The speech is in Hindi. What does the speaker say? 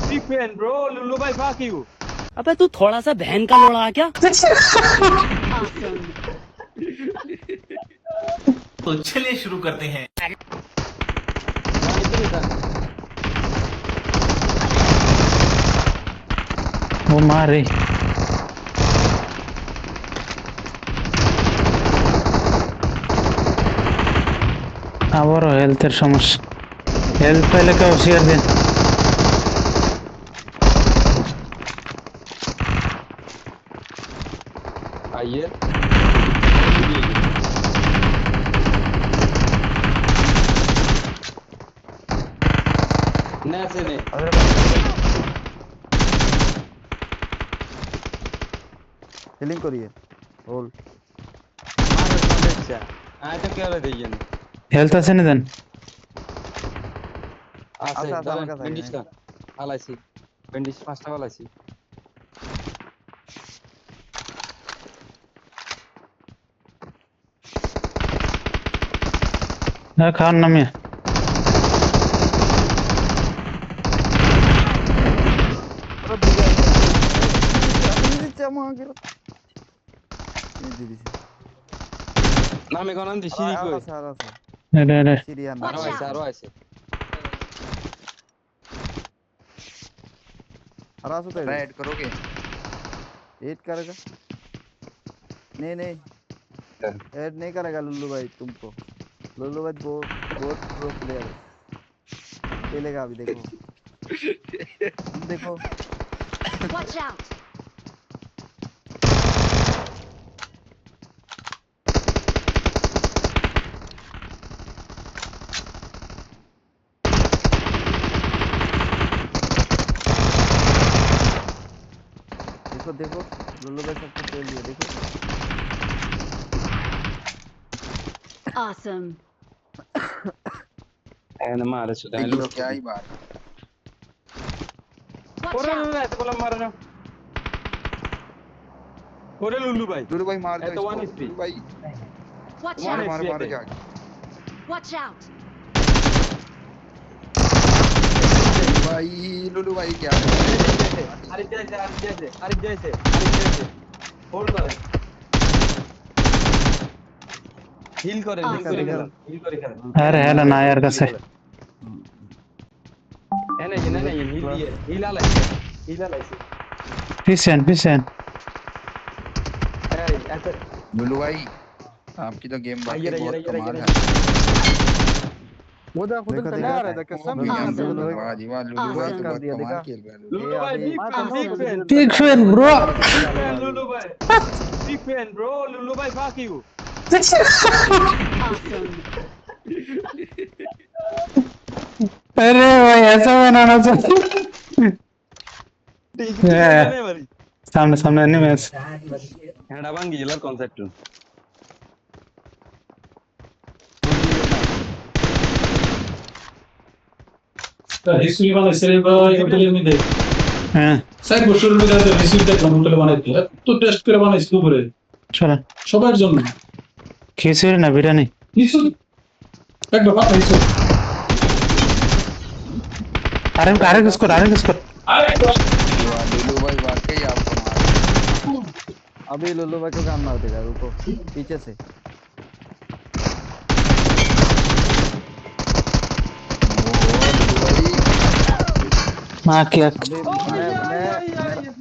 Big fan, bro. Lulu bhai, fuck you. अबे तू थोड़ा सा बहन का लोड़ा क्या? Awesome. तो चलिए शुरू करते हैं। वो मार रही আবারও হেলথের সমস্যা হেলথ পাইলে কেউ শেয়ার দিন आइए नहीं से नहीं হিলিং করিয়ে হোল अच्छा आए तो क्या रहे ये হেলথ আছে না দেন आसे आसा, आमा का बेंडिश था, का आलासी बेंडिश पांचटा आलासी হ্যাঁ খাওয়ার নামিয়ে দিচ্ছে আমাকে দিছে नाम एक आनंद सीरी को আর আছে এটা এটা সিরিয়ান Watch out. आरो ऐसे আর আছে তো ऐड करोगे 8 करेगा नहीं ऐड नहीं करेगा लुल्लू भाई तुमको लुल्लू भाई बहुत प्रो प्लेयर है खेलेगा अभी देखो देखो Watch out. देखो देखो लुल्लू भाई सबको खेल दिया देखो Awesome. एन मारे सुधा ये तो क्या ही बात Watch ओरे out. लुल्लू ऐसे बोला मारना ओरे लुल्लू भाई लुलू भाई मार दो तो one इसको HP लुलू भाई Watch One out. मारो HP मारो है। जाके Watch out. भाई लुलू भाई क्या अरे जैसे होल्ड कर হিল করে আরে হেলা না এর কাছে এনে হিল দিয়ে হিল আলাইছে পিছেন আরে এত लुलू भाई आपकी तो गेम ये बाकी रही, बहुत ये रही, कमाल ये है देखो देखो Awesome. वाह जी वाह लुलू भाई तो Awesome. बहुत दिया, कमाल देखा? खेल रहा है लुलू लुलू भाई big Awesome. Fan big fan bro Lulu भाई बिग फैन ब्रो लुलू भाई fuck you Awesome. अरे भाई ऐसा बनाना चाहिए ठीक Yeah. है भाई सामने एनिमीज हेडा भांगी जिलार कॉन्सेप्ट হিস্ট্রি বানাইছে বা হোটেলের মধ্যে হ্যাঁ 4 বছরের মধ্যে হিস্ট্রি দেখলাম হোটেলে বানাইতে তো টেস্ট করে বানাইছে উপরে চলেন সবার জন্য খিচুড়ি না বিরিয়ানি কিছু একবার বানাইছে আরে কিস কর আরে लुलू भाई वाकई आपको मार अभी लुल्लू भाई को काम मार देगा रुको पीछे से लुलू भाई মা কি अभी मैं